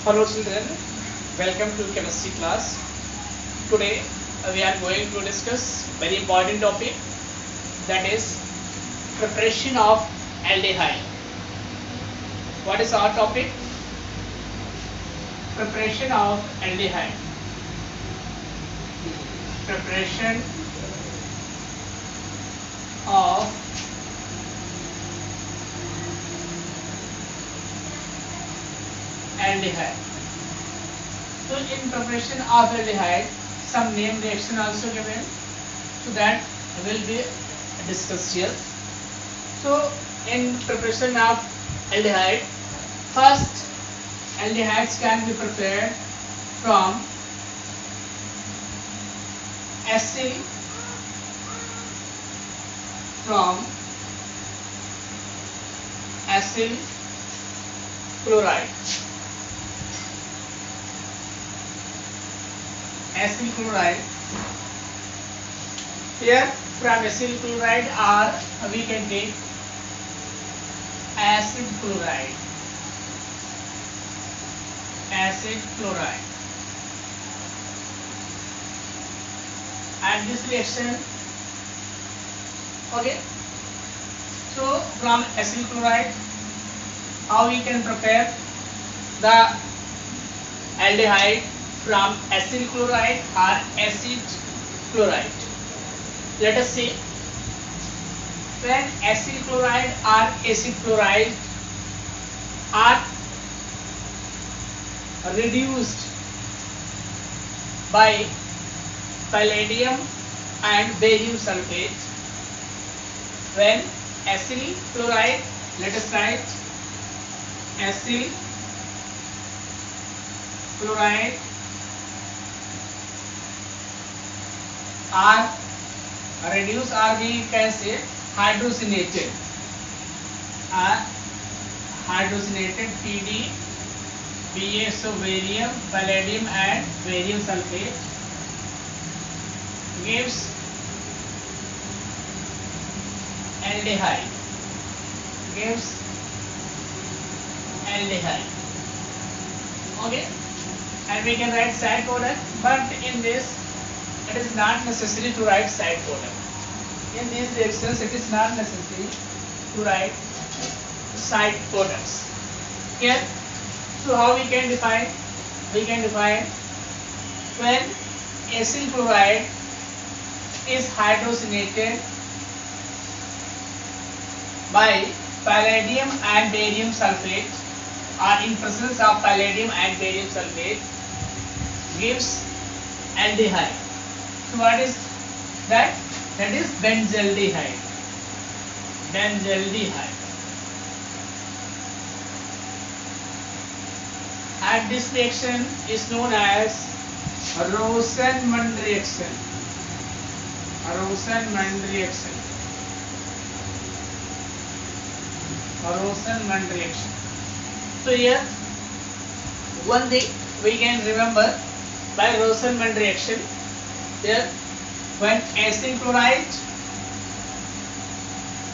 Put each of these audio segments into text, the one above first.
Hello children, welcome to chemistry class. Today we are going to discuss very important topic, that is preparation of aldehyde. What is our topic? Preparation of aldehyde. Preparation of aldehyde. So in preparation of aldehyde, some name reaction also given, so that will be discussed here. So in preparation of aldehyde, first aldehydes can be prepared from acyl chloride. Acyl chloride. Here from acyl chloride or we can take acid chloride. And this reaction, okay. So from acyl chloride, how we can prepare the aldehyde from acyl chloride or acid chloride. Let us see, when acyl chloride or acid chloride are reduced by palladium and barium sulfate. When acyl chloride, let us write acyl chloride are reduced, or we can say hydrogenated, PD, Ba, so barium, palladium and barium sulfate gives aldehyde. Okay, and we can write side product, but in this it is not necessary to write side product. In these reactions it is not necessary to write side products. Here, so how we can define? We can define when acyl chloride is hydrogenated by palladium and barium sulfate, or in presence of palladium and barium sulfate, gives aldehyde. So what is that? That is benzaldehyde. And this reaction is known as Rosenmund reaction. So here, one thing we can remember by Rosenmund reaction, here when acyl chloride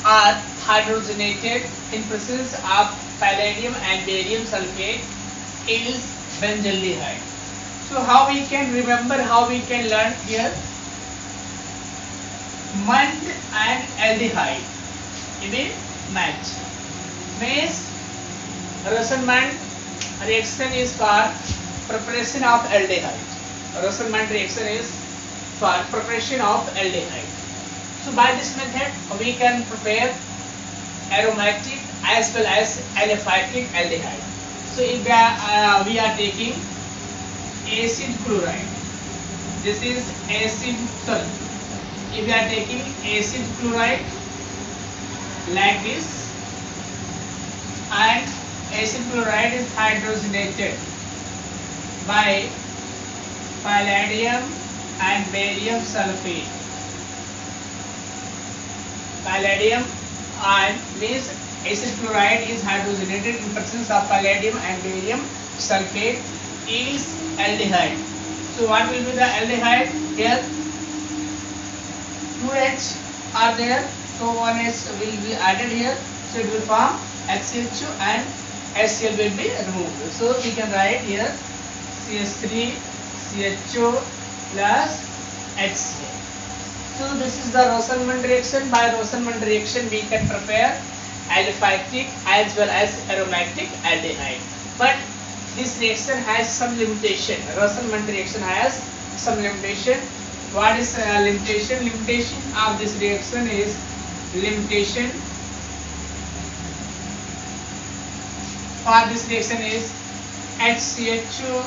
are hydrogenated in presence of palladium and barium sulfate, is benzaldehyde. So how we can remember, how we can learn here? Mund and aldehyde will match. Means Rosenmund reaction is for preparation of aldehyde. Rosenmund reaction is for preparation of aldehyde. So by this method we can prepare aromatic as well as aliphatic aldehyde. So if we are taking acid chloride, this is if we are taking acid chloride like this, and acid chloride is hydrogenated by palladium and barium sulfate. Palladium and means acid chloride is hydrogenated in presence of palladium and barium sulfate, is aldehyde. So what will be the aldehyde? Here 2H are there, so 1H will be added here, so it will form HCl2 and HCl will be removed. So we can write here CH3 CHO plus HCl. So this is the Rosenman reaction. By Rosenman reaction we can prepare aliphatic as well as aromatic aldehyde. But this reaction has some limitation. Rosenman reaction has some limitation. What is limitation? Limitation of this reaction is limitation for this reaction is HCHO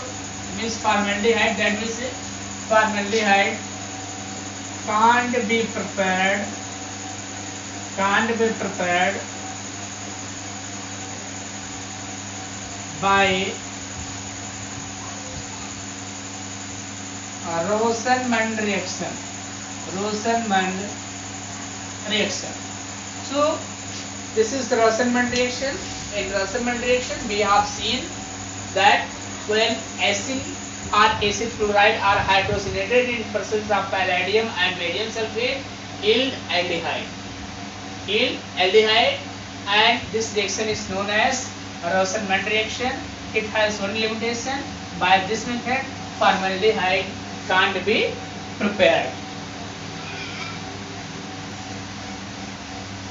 means formaldehyde. That means formaldehyde can't be prepared by Rosenman reaction. So this is the Rosenman reaction. In Rosenman reaction we have seen that when acid or acid fluoride are hydrogenated in presence of palladium and barium sulfate, yield aldehyde, and this reaction is known as Rosenman reaction. It has one limitation. By this method formaldehyde can't be prepared.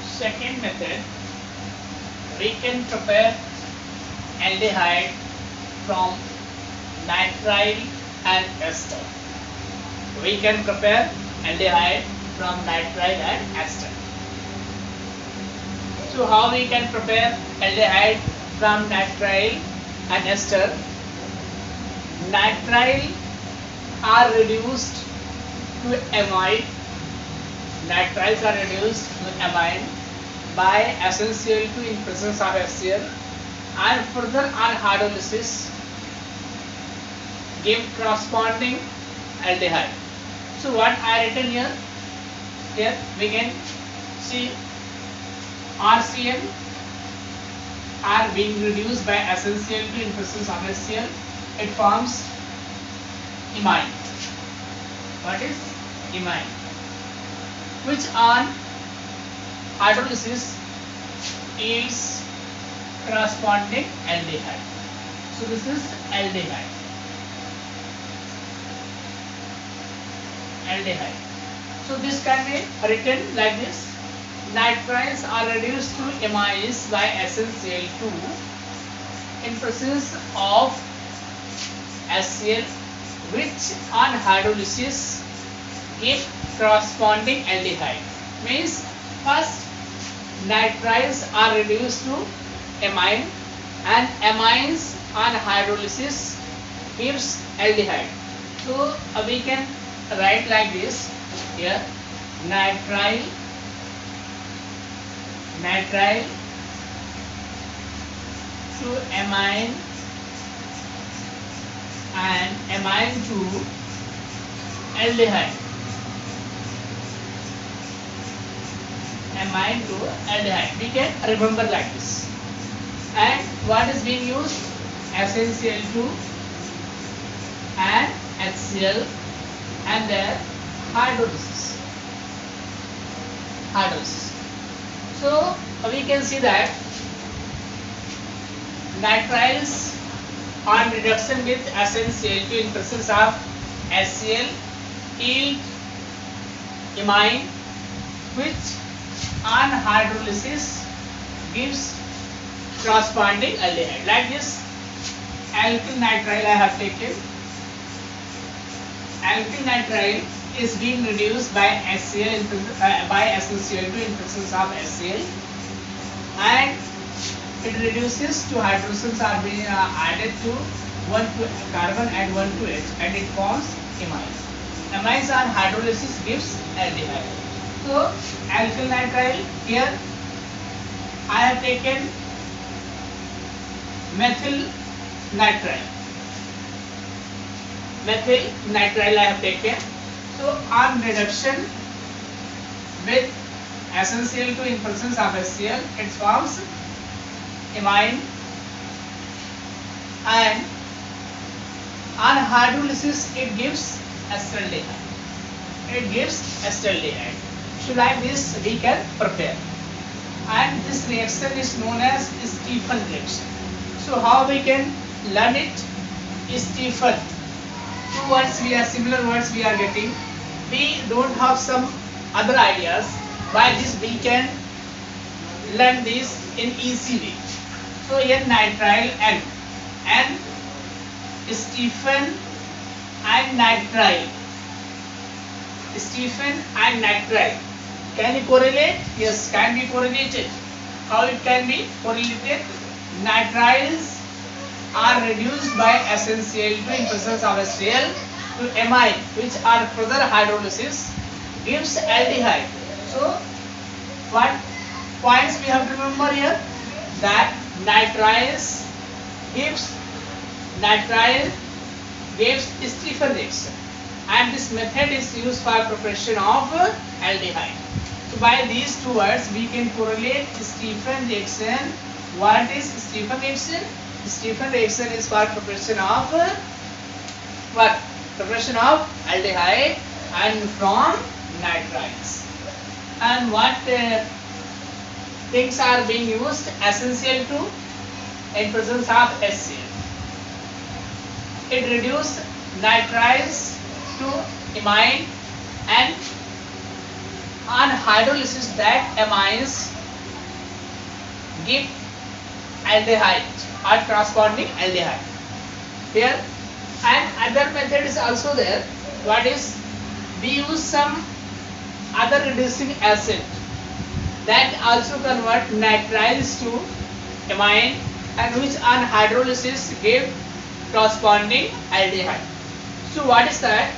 Second method, we can prepare aldehyde from nitrile and ester. We can prepare aldehyde from nitrile and ester. So how we can prepare aldehyde from nitrile and ester? Nitrile are reduced to amide. Nitriles are reduced to amide by SnCl2 in presence of HCl, and further on hydrolysis give corresponding aldehyde. So what I written here? Here we can see RCl are being reduced by SnCl2 in presence of HCl. It forms imine. What is imine? Which on hydrolysis yields corresponding aldehyde. So this is aldehyde. So this can be written like this: nitriles are reduced to amines by SnCl2 in presence of HCl, which on hydrolysis give corresponding aldehyde. Means first nitriles are reduced to amine, and amines on hydrolysis gives aldehyde. So we can write like this here: nitrile to amine and amine to aldehyde. Amine to aldehyde. We can remember like this. And what is being used? SnCl2 and HCl and their hydrolysis. So we can see that nitriles on reduction with SnCl2 in presence of HCl yield imine, which on hydrolysis gives corresponding aldehyde. Like this, alkyl nitrile I have taken. Alkyl nitrile is being reduced by HCl by SnCl2 in presence of HCl, and it reduces to hydrogens are being added to one to carbon and one to H, and it forms imines. Amines on hydrolysis gives aldehyde. So alkyl nitrile, here I have taken methyl nitrile. I have taken. So on reduction with SnCl2 in presence of HCl, it forms imine, and on hydrolysis it gives acetaldehyde. So like this we can prepare, and this reaction is known as Stephan reaction. So how we can learn it? Stephen. Two words we are similar words we are getting. We don't have some other ideas. By this we can learn this in easy way. So here nitrile and Stephen and nitrile. Stephen and nitrile. Can you correlate? Yes, can be correlated. How it can be correlated? Nitriles are reduced by SnCl2 in presence of HCl to amine, which are further hydrolysis gives aldehyde. So what points we have to remember here? That nitrile gives Stephen reaction, and this method is used for preparation of aldehyde. So by these two words we can correlate Stephen reaction. What is Stephen reaction? Stephen reaction is for preparation of what? Preparation of aldehyde and from nitriles. And what things are being used? SnCl2 in presence of HCl. It reduces nitriles to amine, and on hydrolysis that amines give aldehyde or corresponding aldehyde. Here, and other method is also there. What is? We use some other reducing acid that also convert nitriles to amine, and which on hydrolysis give corresponding aldehyde. So what is that?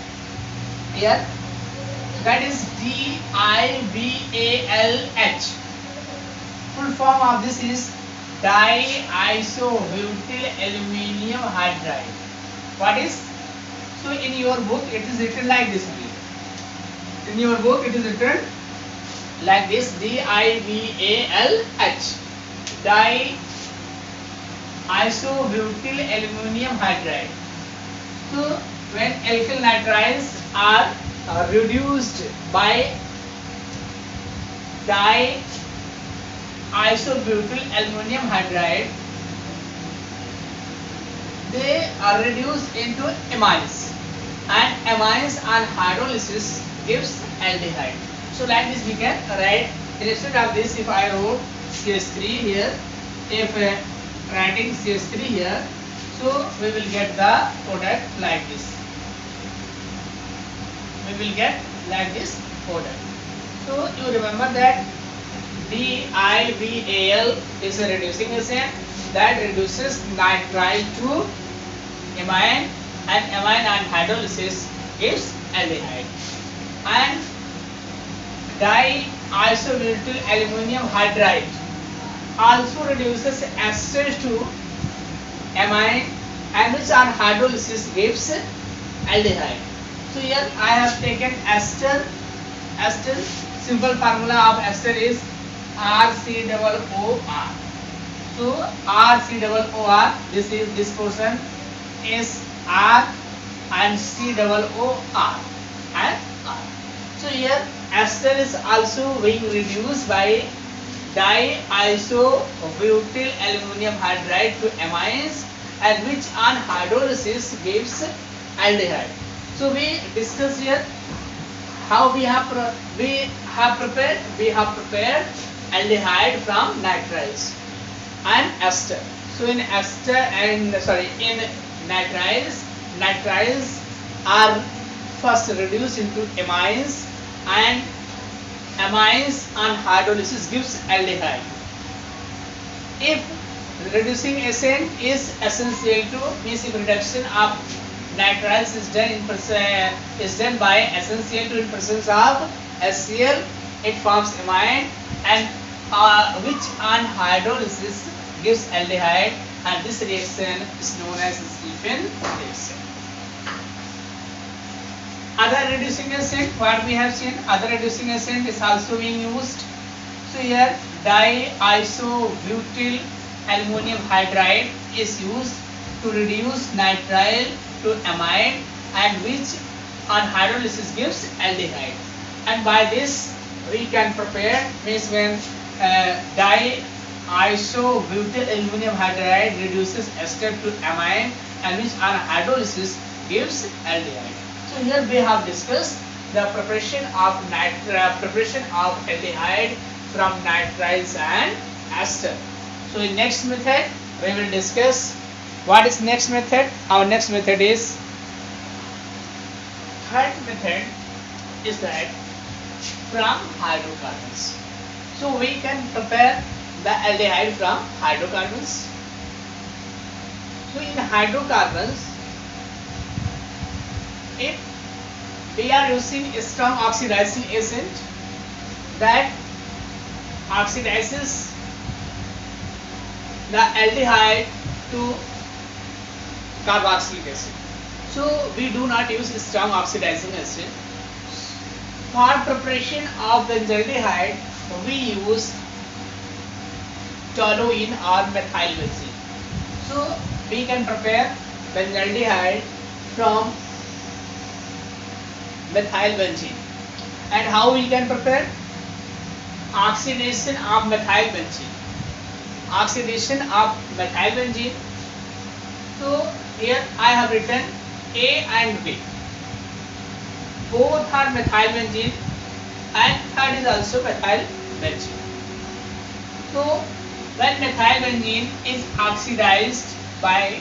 Here, that is DIBALH. Full form of this is diisobutyl aluminium hydride. What is? So in your book it is written like this only. In your book it is written like this: DIBALH, diisobutyl aluminium hydride. So when alkyl nitriles are reduced by diisobutyl aluminium hydride, they are reduced into amines, and amines on hydrolysis gives aldehyde. So like this we can write. Instead of this, if I wrote CH3 here, if writing CH3 here, so we will get the product like this. We will get like this product. So you remember that DIBAL is a reducing agent that reduces nitrile to amine, and amine on hydrolysis gives aldehyde. And diisobutyl aluminium hydride also reduces ester to amine, and which on hydrolysis gives aldehyde. So here I have taken ester. Ester, simple formula of ester is RCOOR. So RCOOR, this portion is R, and COOR and R. So here ester is also being reduced by diisobutyl aluminium hydride to amines, and which on hydrolysis gives aldehyde. So we discuss here how we have prepared aldehyde from nitriles and ester. So in ester and in nitriles are first reduced into amines, and amines on hydrolysis gives aldehyde. If reducing agent is SnCl2, means if reduction of nitriles is done by SnCl2 in presence of HCl, it forms amine, and which on hydrolysis gives aldehyde, and this reaction is known as Stephen reaction. Other reducing agent, what we have seen, other reducing agent is also being used. So here diisobutyl aluminum hydride is used to reduce nitrile to amine, and which on hydrolysis gives aldehyde. And by this we can prepare, means when isobutyl aluminum hydride reduces ester to amine, and which on hydrolysis gives aldehyde. So here we have discussed the preparation of aldehyde from nitriles and ester. So in next method we will discuss what is next method. Our next method is third method is that from hydrocarbons. So we can prepare the aldehyde from hydrocarbons. So in hydrocarbons, if we are using a strong oxidizing agent that oxidizes the aldehyde to carboxylic acid. So we do not use strong oxidizing agent. For preparation of benzaldehyde, we use toluene or methyl benzene. So we can prepare benzaldehyde from methyl benzene. And how we can prepare? Oxidation of methyl benzene. Oxidation of methyl benzene. So here I have written A and B. Both are methyl benzene, and third is also methyl benzene. So when methyl benzene is oxidized by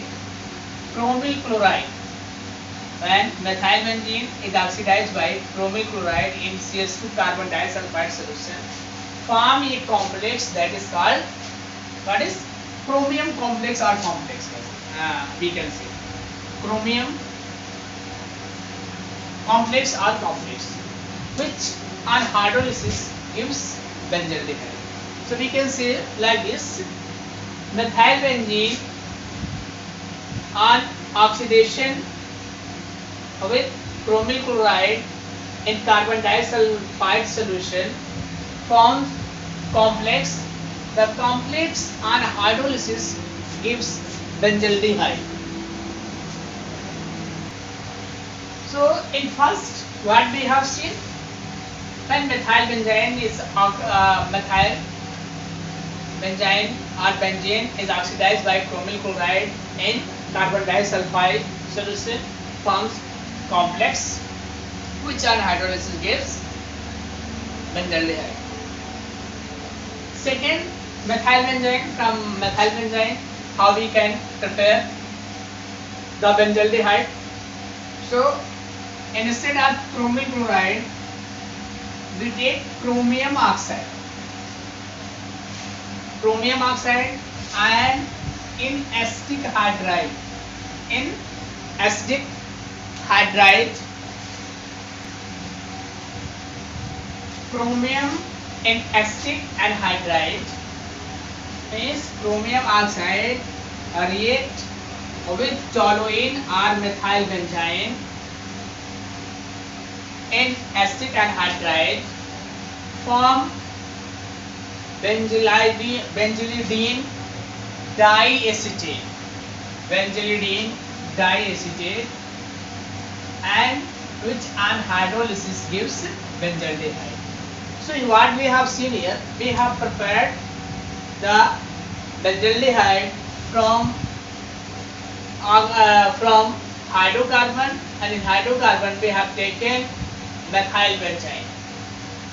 chromyl chloride, when methyl benzene is oxidized by chromyl chloride in CS2 carbon disulfide solution, form a complex that is called, what is chromium complex or complex, we can say chromium complex or complex, which on hydrolysis gives benzaldehyde. So we can say like this: methyl benzene on oxidation with chromyl chloride in carbon disulfide solution forms complex. The complex on hydrolysis gives benzaldehyde. So in first, what we have seen, when methyl benzene is methyl benzene or benzene is oxidized by chromyl chloride in carbon disulfide solution, forms complex, which on hydrolysis gives benzaldehyde. Second, methyl benzene, from methyl benzene, how we can prepare the benzaldehyde? So instead of chromyl chloride, we take chromium oxide. Chromium oxide and in acetic hydride. In acetic hydride, chromium in acetic and hydride means chromium oxide react with toluene or methyl benzene in acetic anhydride, form benzalidene diacetate, and which on hydrolysis gives benzaldehyde. So in what we have seen here, we have prepared the benzaldehyde from hydrocarbon, and in hydrocarbon we have taken methyl benzene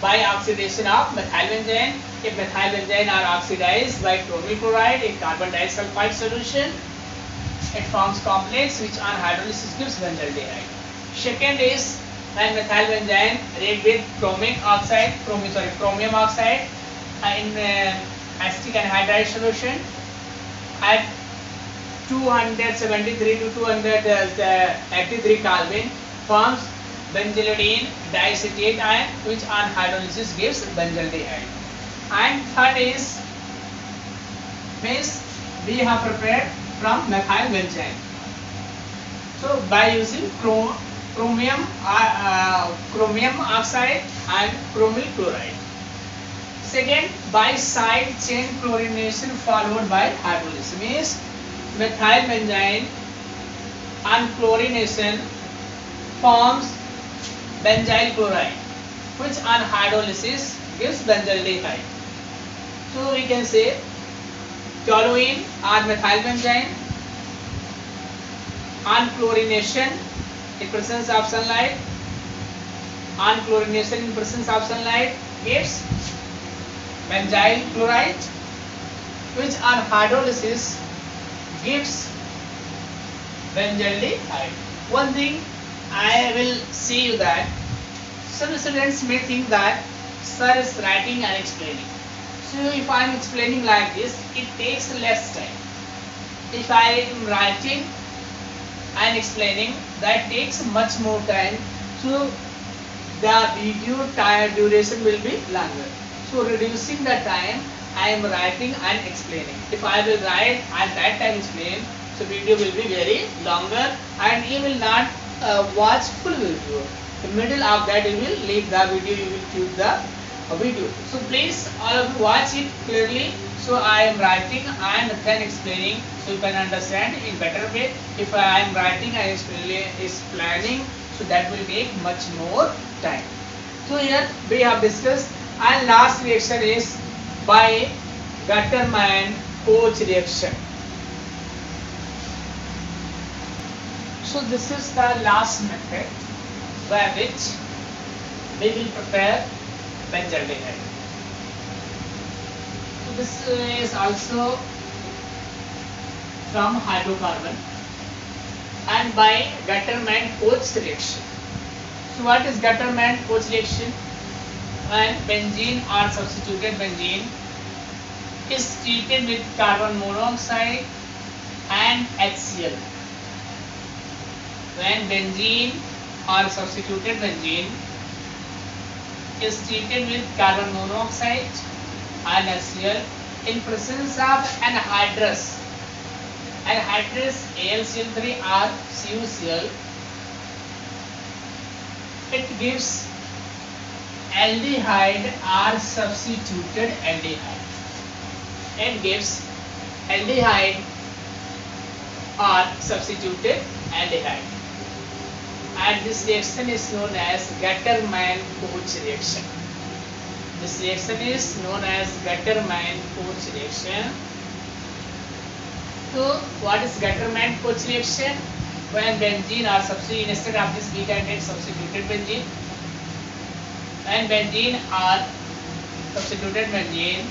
by oxidation of methyl benzene. If methyl benzene are oxidized by chromyl chloride in carbon disulfide solution, it forms complex which on hydrolysis gives benzaldehyde. Second is when methyl benzene react with chromium oxide in acetic anhydride solution at 273 to 283 Kelvin, forms benzalidene diacetate ion, which on hydrolysis gives benzaldehyde. And third is means we have prepared from methyl benzene. So by using chromium oxide and chromyl chloride. Second, by side chain chlorination followed by hydrolysis, means methyl benzene on chlorination forms benzyl chloride, which on hydrolysis gives benzaldehyde. So we can say toluene or methylbenzene on chlorination in presence of sunlight. On chlorination in presence of sunlight gives benzyl chloride, which on hydrolysis gives benzaldehyde. One thing I will say you that some students may think that sir is writing and explaining. So if I am explaining like this, it takes less time. If I am writing and explaining, that takes much more time. So the video time duration will be longer. So reducing the time, I am writing and explaining. If I will write and that time explain, so video will be very longer and you will not watch full video. The middle of that you will leave the video, you will choose the video. So please all of you watch it clearly. So I am writing and then explaining, so you can understand in better way. If I am writing and explaining, so that will take much more time. So here we have discussed, and last reaction is by Gattermann-Koch reaction. So this is the last method by which we will prepare benzaldehyde. So this is also from hydrocarbon and by Gattermann-Koch reaction. So what is Gattermann-Koch reaction? When benzene or substituted benzene is treated with carbon monoxide and HCl. When benzene or substituted benzene is treated with carbon monoxide and HCl in presence of anhydrous AlCl3 or CuCl, it gives aldehyde or substituted aldehyde. It gives aldehyde or substituted aldehyde. And this reaction is known as Gattermann-Koch reaction. This reaction is known as Gattermann-Koch reaction. So what is Gattermann-Koch reaction? When benzene or substituted, instead of this we can take substituted benzene. When benzene or substituted benzene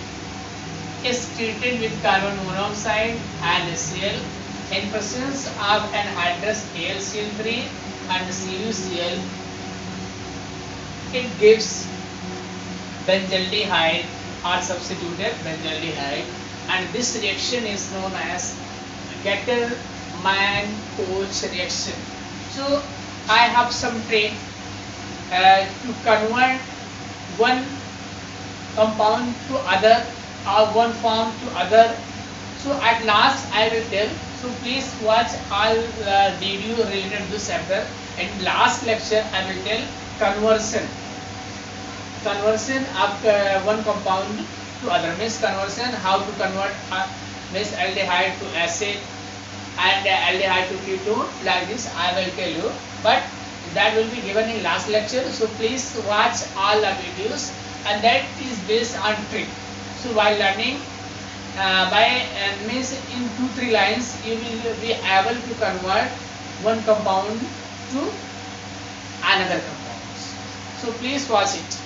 is treated with carbon monoxide and HCl in presence of anhydrous AlCl3 and CuCl, it gives benzaldehyde or substituted benzaldehyde, and this reaction is known as Gattermann-Koch reaction. So I have some trick to convert one compound to other or one form to other. So at last I will tell. So please watch all video related to this chapter. In last lecture I will tell conversion of one compound to other, means conversion, how to convert means aldehyde to acid and aldehyde to ketone, like this I will tell you, but that will be given in last lecture. So please watch all the videos, and that is based on trick. So while learning means in 2-3 lines you will be able to convert one compound to another compound. So please watch it.